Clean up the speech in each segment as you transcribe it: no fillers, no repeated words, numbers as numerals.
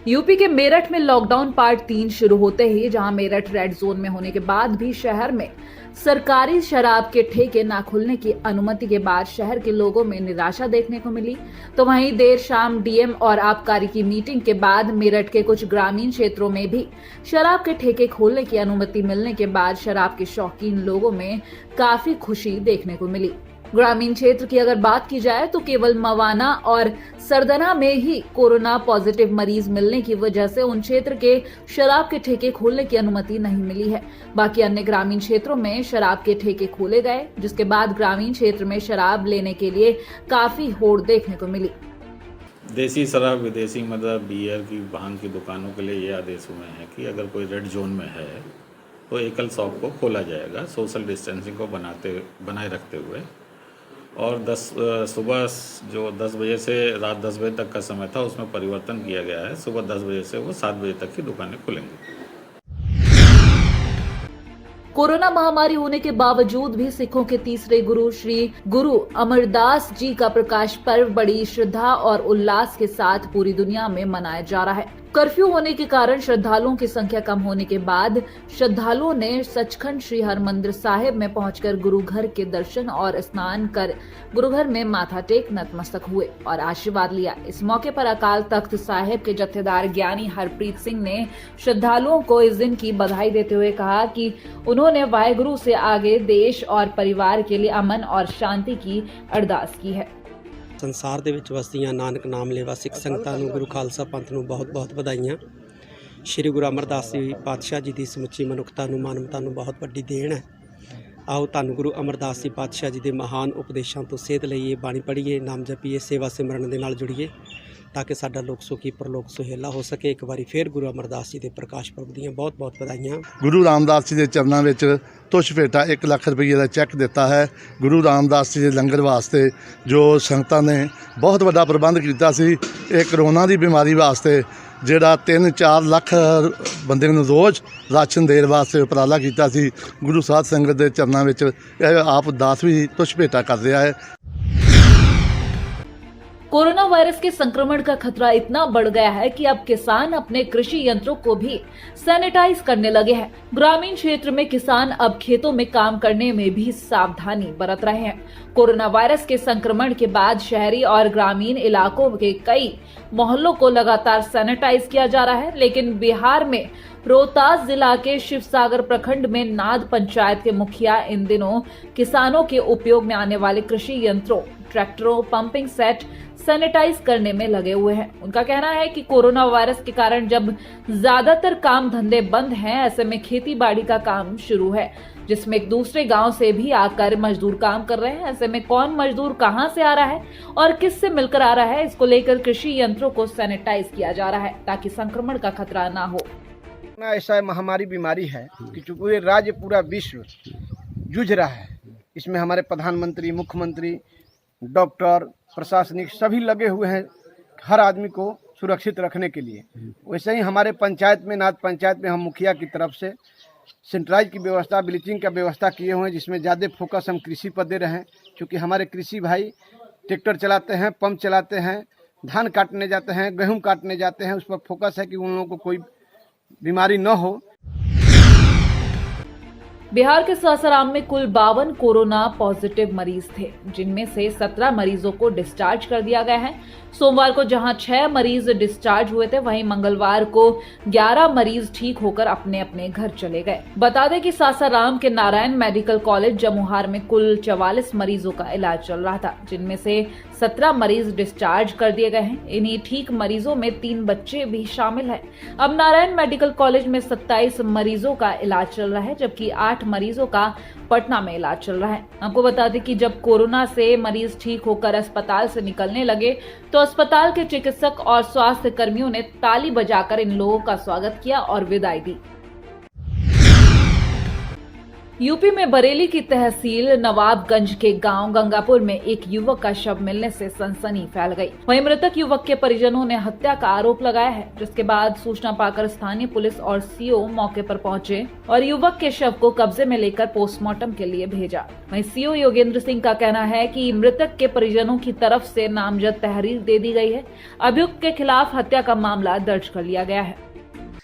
UP के मेरठ में lockdown part 3 शुरू होते ही जहां मेरठ रेड जोन में होने के बाद भी शहर में सरकारी शराब के ठेके ना खुलने की अनुमति के बाद शहर के लोगों में निराशा देखने को मिली, तो वहीं देर शाम डीएम और आबकारी की मीटिंग के बाद मेरठ के कुछ ग्रामीण क्षेत्रों में भी शराब के ठेके खोलने की अनुमति मिलने के बाद शराब के शौकीन लोगों में काफी खुशी देखने को मिली। ग्रामीण क्षेत्र की अगर बात की जाए तो केवल मवाना और सरदना में ही कोरोना पॉजिटिव मरीज मिलने की वजह से उन क्षेत्र के शराब के ठेके खोलने की अनुमति नहीं मिली है। बाकी अन्य ग्रामीण क्षेत्रों में शराब के ठेके खोले गए, जिसके बाद ग्रामीण क्षेत्र में शराब लेने के लिए काफी होड़ देखने को मिली। देसी शराब विदेशी मदर बियर की भांग की दुकानों के लिए ये आदेश हुए हैं कि अगर कोई रेड जोन में है तो एकल शॉप को खोला जाएगा सोशल डिस्टेंसिंग को बनाए रखते हुए। और सुबह जो 10 बजे से रात 10 बजे तक का समय था उसमें परिवर्तन किया गया है। सुबह 10 बजे से वो 7 बजे तक की दुकानें खुलेंगी। कोरोना महामारी होने के बावजूद भी सिखों के तीसरे गुरु श्री गुरु अमरदास जी का प्रकाश पर्व बड़ी श्रद्धा और उल्लास के साथ पूरी दुनिया में मनाया जा रहा है। कर्फ्यू होने के कारण श्रद्धालुओं की संख्या कम होने के बाद श्रद्धालुओं ने सचखंड श्री हरमंदिर साहिब में पहुंचकर गुरु घर के दर्शन और स्नान कर गुरु घर में माथा टेक नतमस्तक हुए और आशीर्वाद लिया। इस मौके पर अकाल तख्त साहिब के जत्थेदार ज्ञानी हरप्रीत सिंह ने श्रद्धालुओं को इस दिन की बधाई देते हुए कहा कि उन्होंने वाहेगुरु से आगे देश और परिवार के लिए अमन और शांति की अरदास की है। संसार ਦੇ ਵਿੱਚ ਵਸਦੀਆਂ ਨਾਨਕ ਨਾਮ ਲੈਵਾ ਸਿੱਖ ਸੰਗਤਾਂ ਨੂੰ ਗੁਰੂ ਖਾਲਸਾ ਪੰਥ ਨੂੰ ਬਹੁਤ-ਬਹੁਤ ਵਧਾਈਆਂ। ਸ਼੍ਰੀ ਗੁਰੂ ਅਮਰਦਾਸ ਜੀ ਪਾਤਸ਼ਾਹ ਜੀ ਦੀ ਸਮੁੱਚੀ ਮਨੁੱਖਤਾ ਨੂੰ ਮਾਨਵਤਾ ਨੂੰ ਬਹੁਤ ਵੱਡੀ ਦੇਣ ਹੈ। ਆਓ ਧੰਨ ਗੁਰੂ ਅਮਰਦਾਸ ਜੀ ਪਾਤਸ਼ਾਹ ਜੀ ਦੇ ਮਹਾਨ ਉਪਦੇਸ਼ਾਂ ਤੋਂ ਸੇਧ ਲਈਏ, ਬਾਣੀ ਪੜ੍ਹੀਏ, ਨਾਮ ਜਪੀਏ, ਸੇਵਾ ਸਿਮਰਨ ਦੇ ਨਾਲ ਜੁੜੀਏ ताकि साडा लोक सुखी परलोक सुहेला हो सके। एक बारी फिर गुरु अमरदास जी के प्रकाश पर्व दी बहुत बहुत बधाइयाँ। गुरु रामदास जी के चरणों में तुछ भेटा 1 लाख रुपये का चैक दिता है। गुरु रामदास जी के लंगर वास्ते जो संगतां ने बहुत बड़ा प्रबंध किया सी। एक करोना की बीमारी वास्ते जिहड़ा 3-4 लाख बंदे नूं रोज़ राशन देने वास्ते उपराला किया सी। गुरु साध संगत के चरणों में आप दास भी तुछ भेटा कर रहा है। कोरोना वायरस के संक्रमण का खतरा इतना बढ़ गया है कि अब किसान अपने कृषि यंत्रों को भी सैनिटाइज करने लगे हैं। ग्रामीण क्षेत्र में किसान अब खेतों में काम करने में भी सावधानी बरत रहे हैं। कोरोना वायरस के संक्रमण के बाद शहरी और ग्रामीण इलाकों के कई मोहल्लों को लगातार सैनिटाइज किया जा रहा है, लेकिन बिहार में रोहतास जिला के शिवसागर प्रखंड में नाद पंचायत के मुखिया इन दिनों किसानों के उपयोग में आने वाले कृषि यंत्रों, ट्रैक्टरों, पंपिंग सेट सैनिटाइज करने में लगे हुए हैं। उनका कहना है कि कोरोना वायरस के कारण जब ज्यादातर काम धंधे बंद हैं, ऐसे में खेती बाड़ी का काम शुरू है, जिसमें एक दूसरे गांव से भी आकर मजदूर काम कर रहे हैं। ऐसे में कौन मजदूर कहां से आ रहा है और किससे मिलकर आ रहा है, इसको लेकर कृषि यंत्रों को सैनिटाइज किया जा रहा है ताकि संक्रमण का खतरा ना हो। ऐसा महामारी बीमारी है कि पूरे राज्य पूरा विश्व जूझ रहा है। इसमें हमारे प्रधानमंत्री, मुख्यमंत्री, डॉक्टर, प्रशासनिक सभी लगे हुए हैं हर आदमी को सुरक्षित रखने के लिए। वैसे ही हमारे पंचायत में, नाद पंचायत में हम मुखिया की तरफ से सैनिटाइज की व्यवस्था, ब्लीचिंग का व्यवस्था किए हुए हैं, जिसमें ज़्यादा फोकस हम कृषि पर दे रहे हैं। क्योंकि हमारे कृषि भाई ट्रैक्टर चलाते हैं, पंप चलाते हैं, धान काटने जाते हैं, गेहूँ काटने जाते हैं। उस पर फोकस है कि उन लोगों को कोई बीमारी न हो। बिहार के सासाराम में कुल 52 कोरोना पॉजिटिव मरीज थे, जिनमें से 17 मरीजों को डिस्चार्ज कर दिया गया है। सोमवार को जहां 6 मरीज डिस्चार्ज हुए थे, वहीं मंगलवार को 11 मरीज ठीक होकर अपने अपने घर चले गए। बता दें कि सासाराम के नारायण मेडिकल कॉलेज जमुहार में कुल 44 मरीजों का इलाज चल रहा था, जिनमें से 17 मरीज डिस्चार्ज कर दिए गए हैं। इन्हीं ठीक मरीजों में 3 बच्चे भी शामिल हैं। अब नारायण मेडिकल कॉलेज में 27 मरीजों का इलाज चल रहा है, जबकि 8 मरीजों का पटना में इलाज चल रहा है। आपको बता दें कि जब कोरोना से मरीज ठीक होकर अस्पताल से निकलने लगे तो अस्पताल के चिकित्सक और स्वास्थ्य कर्मियों ने ताली बजाकर इन लोगों का स्वागत किया और विदाई दी। यूपी में बरेली की तहसील नवाबगंज के गांव गंगापुर में एक युवक का शव मिलने से सनसनी फैल गई। वहीं मृतक युवक के परिजनों ने हत्या का आरोप लगाया है, जिसके बाद सूचना पाकर स्थानीय पुलिस और सीओ मौके पर पहुंचे और युवक के शव को कब्जे में लेकर पोस्टमार्टम के लिए भेजा। वहीं सीओ योगेंद्र सिंह का कहना है कि मृतक के परिजनों की तरफ से नामजद तहरीर दे दी गई है। अभियुक्त के खिलाफ हत्या का मामला दर्ज कर लिया गया है।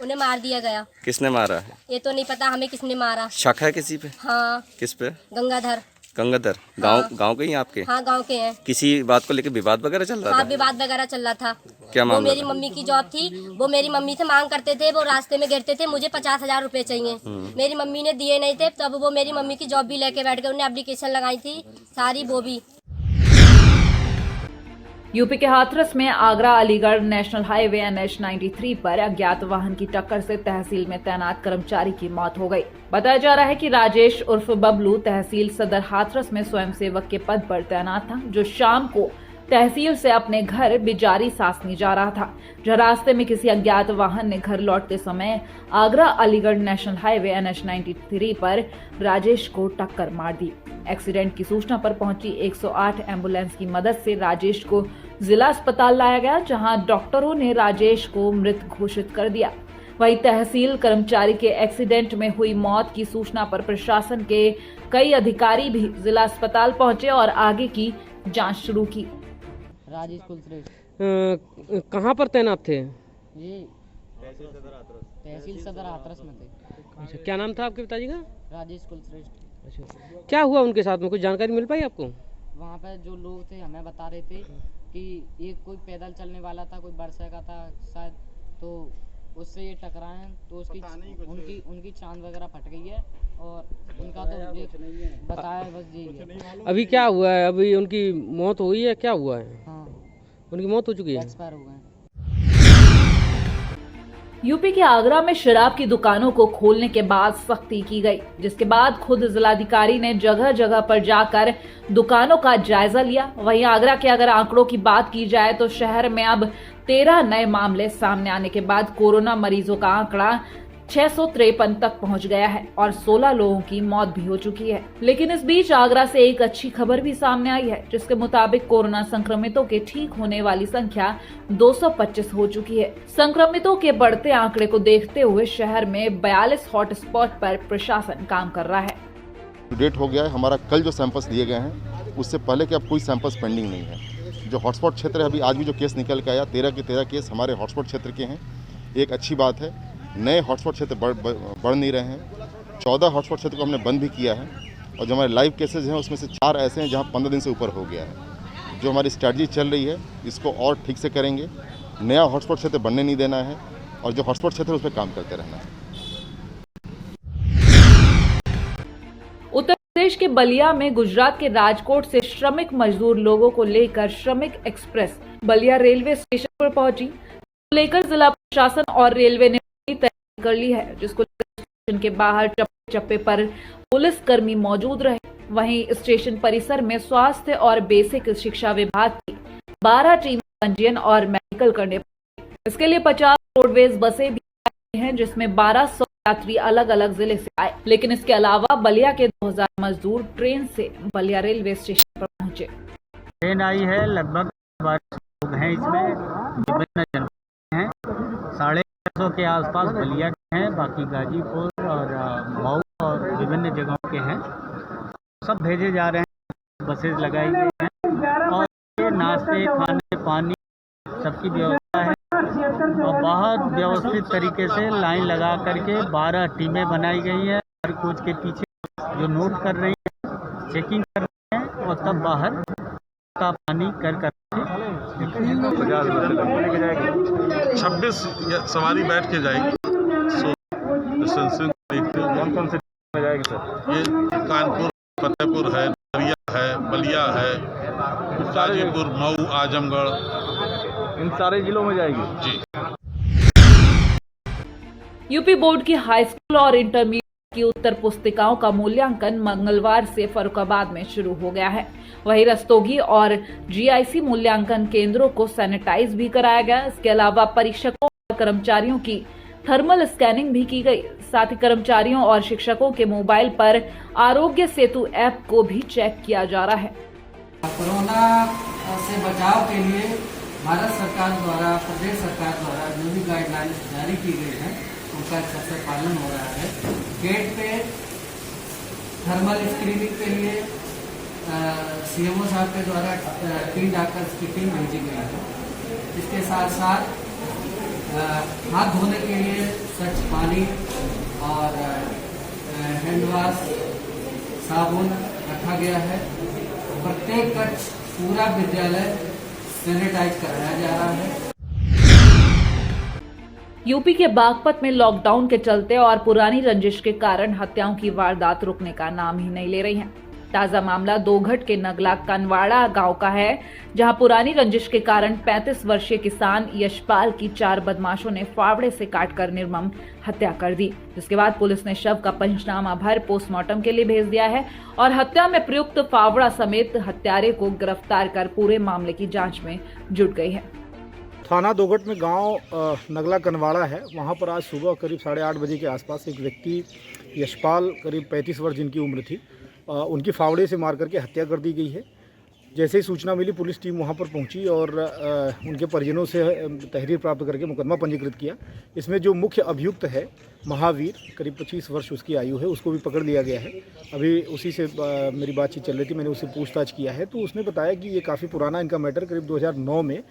उन्हें मार दिया गया। किसने मारा है? ये तो नहीं पता हमें किसने मारा। शक है किसी पे? हाँ। किस पे? गंगाधर। गंगाधर गांव के ही आपके? हाँ, गांव के हैं। किसी बात को लेकर विवाद वगैरह चल रहा हाँ, था? विवाद वगैरह चल रहा था। क्या मामला? वो मेरी मम्मी की जॉब थी, वो मेरी मम्मी से मांग करते थे, वो रास्ते में गिरते थे, मुझे 50,000 रुपए चाहिए। मेरी मम्मी ने दिए नहीं थे, तब वो मेरी मम्मी की जॉब भी लेके बैठ गए। उन्हें एप्लीकेशन लगाई थी सारी, वो भी। यूपी के हाथरस में Agra Aligarh national highway NH 93 पर अज्ञात वाहन की टक्कर से तहसील में तैनात कर्मचारी की मौत हो गई। बताया जा रहा है कि राजेश उर्फ बबलू तहसील सदर हाथरस में स्वयंसेवक के पद पर तैनात था, जो शाम को तहसील से अपने घर बिजारी सासनी जा रहा था, जहां रास्ते में किसी अज्ञात वाहन ने घर लौटते समय Agra Aligarh national highway NH 93 पर राजेश को टक्कर मार दी। एक्सीडेंट की सूचना पर पहुंची 108 एम्बुलेंस की मदद से राजेश को जिला अस्पताल लाया गया, जहां डॉक्टरों ने राजेश को मृत घोषित कर दिया। वहीं तहसील कर्मचारी के एक्सीडेंट में हुई मौत की सूचना पर प्रशासन के कई अधिकारी भी जिला अस्पताल पहुंचे और आगे की जांच शुरू की। राजेश कुलश्रेष्ठ कहाँ पर तैनात थे? ये तहसील सदर हाथरस में थे। अच्छा, क्या नाम था आपके पिताजी का? राजेश कुलश्रेष्ठ। अच्छा, क्या हुआ उनके साथ में, कुछ जानकारी मिल पाई आपको? वहाँ पर जो लोग थे हमें बता रहे थे कि एक कोई पैदल चलने वाला था, कोई बरसा का था शायद, तो उससे ये टकराए, तो उनकी चांद वगैरह फट गई है और उनका तो बताया बस यही है। अभी क्या हुआ है? अभी उनकी मौत हुई है? क्या हुआ है? हाँ, उनकी मौत हो चुकी है? एक्सपायर हो गए। यूपी के आगरा में शराब की दुकानों को खोलने के बाद सख्ती की गई, जिसके बाद खुद जिलाधिकारी ने जगह जगह पर जाकर दुकानों का जायजा लिया। वहीं आगरा के अगर आंकड़ों की बात की जाए तो शहर में अब 13 नए मामले सामने आने के बाद कोरोना मरीजों का आंकड़ा 653 तक पहुंच गया है और 16 लोगों की मौत भी हो चुकी है। लेकिन इस बीच आगरा से एक अच्छी खबर भी सामने आई है, जिसके मुताबिक कोरोना संक्रमितों के ठीक होने वाली संख्या 225 हो चुकी है। संक्रमितों के बढ़ते आंकड़े को देखते हुए शहर में 42 हॉटस्पॉट पर प्रशासन काम कर रहा है। डेट हो गया है हमारा। कल जो सैंपल्स लिए गए हैं उससे पहले के अब कोई सैंपल्स पेंडिंग नहीं है। जो हॉटस्पॉट क्षेत्र है, अभी आज भी जो केस निकल के आया 13 के 13 केस हमारे हॉटस्पॉट क्षेत्र के हैं। एक अच्छी बात है, नए हॉटस्पॉट क्षेत्र बढ़ नहीं रहे हैं। 14 हॉटस्पॉट क्षेत्र को हमने बंद भी किया है और जो हमारे लाइव केसेज हैं उसमें से 4 ऐसे हैं जहां 15 दिन से ऊपर हो गया है। जो हमारी स्ट्रैटेजी चल रही है इसको और ठीक से करेंगे। नया हॉटस्पॉट क्षेत्र बनने नहीं देना है और जो हॉटस्पॉट क्षेत्र है उस पर काम करते रहना है। उत्तर प्रदेश के बलिया में गुजरात के राजकोट से श्रमिक मजदूर लोगों को लेकर श्रमिक एक्सप्रेस बलिया रेलवे स्टेशन पर पहुंची, लेकर जिला प्रशासन और रेलवे ने तैयारी कर ली है, जिसको स्टेशन के बाहर चप्पे चप्पे पर पुलिस कर्मी मौजूद रहे। वहीं स्टेशन परिसर में स्वास्थ्य और बेसिक शिक्षा विभाग की 12 टीम पंजीयन और मेडिकल करने पड़े। इसके लिए 50 रोडवेज बसें भी आई हैं, जिसमें 1200 यात्री अलग अलग जिले से आए। लेकिन इसके अलावा बलिया के 2000 मजदूर ट्रेन से बलिया रेलवे स्टेशन पर पहुंचे। ट्रेन आई है, लगभग 12 लोग हैं इसमें, विभिन्न जनपद हैं। 650 के आसपास बलिया के हैं, बाकी गाजीपुर और मऊ और विभिन्न जगहों के हैं। सब भेजे जा रहे हैं, बसेज लगाई गई हैं और ये नाश्ते खाने पानी सबकी व्यवस्था है और बहुत व्यवस्थित तरीके से लाइन लगा करके 12 टीमें बनाई गई हैं। हर कोच के पीछे जो नोट कर रही हैं, चेकिंग कर रहे हैं और तब बाहर का पानी कर 26 सवारी बैठ के जाएगी। कौन से जाएगी सर? ये कानपुर, फतेहपुर है, दरिया है, बलिया है, गाजीपुर, मऊ, आजमगढ़, इन सारे जिलों में जाएगी जी। यूपी बोर्ड की हाई स्कूल और इंटरमीडिएट की उत्तर पुस्तिकाओं का मूल्यांकन मंगलवार से फर्रुखाबाद में शुरू हो गया है। वहीं रस्तोगी और जीआईसी मूल्यांकन केंद्रों को सैनिटाइज भी कराया गया। इसके अलावा परीक्षकों और कर्मचारियों की थर्मल स्कैनिंग भी की गई। साथ ही कर्मचारियों और शिक्षकों के मोबाइल पर आरोग्य सेतु ऐप को भी चेक किया जा रहा है। कोरोना से बचाव के लिए भारत सरकार द्वारा, प्रदेश सरकार द्वारा जो भी गाइडलाइंस जारी की गई है उनका अच्छा से पालन हो रहा है। गेट पे थर्मल स्क्रीनिंग के लिए सीएमओ साहब के द्वारा 3 डॉक्टर्स की टीम भेजी गई है। इसके साथ साथ हाथ धोने के लिए स्वच्छ पानी और हैंड वॉश, साबुन रखा गया है। प्रत्येक कक्ष, पूरा विद्यालय सैनिटाइज कराया जा रहा है। यूपी के बागपत में लॉकडाउन के चलते और पुरानी रंजिश के कारण हत्याओं की वारदात रुकने का नाम ही नहीं ले रही हैं। ताजा मामला दोघट के नगला कनवाड़ा गांव का है, जहां पुरानी रंजिश के कारण 35 वर्षीय किसान यशपाल की 4 बदमाशों ने फावड़े से काटकर निर्मम हत्या कर दी, जिसके बाद पुलिस ने शव का पंचनामा भर पोस्टमार्टम के लिए भेज दिया है और हत्या में प्रयुक्त फावड़ा समेत हत्यारे को गिरफ्तार कर पूरे मामले की जांच में जुट गई है। थाना दोघट में गांव नगला कनवाड़ा है। वहां पर आज सुबह करीब 8:30 बजे के आसपास एक व्यक्ति यशपाल, करीब 35 वर्ष जिनकी उम्र थी, उनकी फावड़े से मार करके हत्या कर दी गई है। जैसे ही सूचना मिली पुलिस टीम वहां पर पहुंची और उनके परिजनों से तहरीर प्राप्त करके मुकदमा पंजीकृत किया। इसमें जो मुख्य अभियुक्त है महावीर, करीब 25 वर्ष उसकी आयु है, उसको भी पकड़ लिया गया है। अभी उसी से मेरी बातचीत चल रही थी, मैंने उससे पूछताछ किया है तो उसने बताया कि ये काफ़ी पुराना इनका मैटर, करीब 2009 में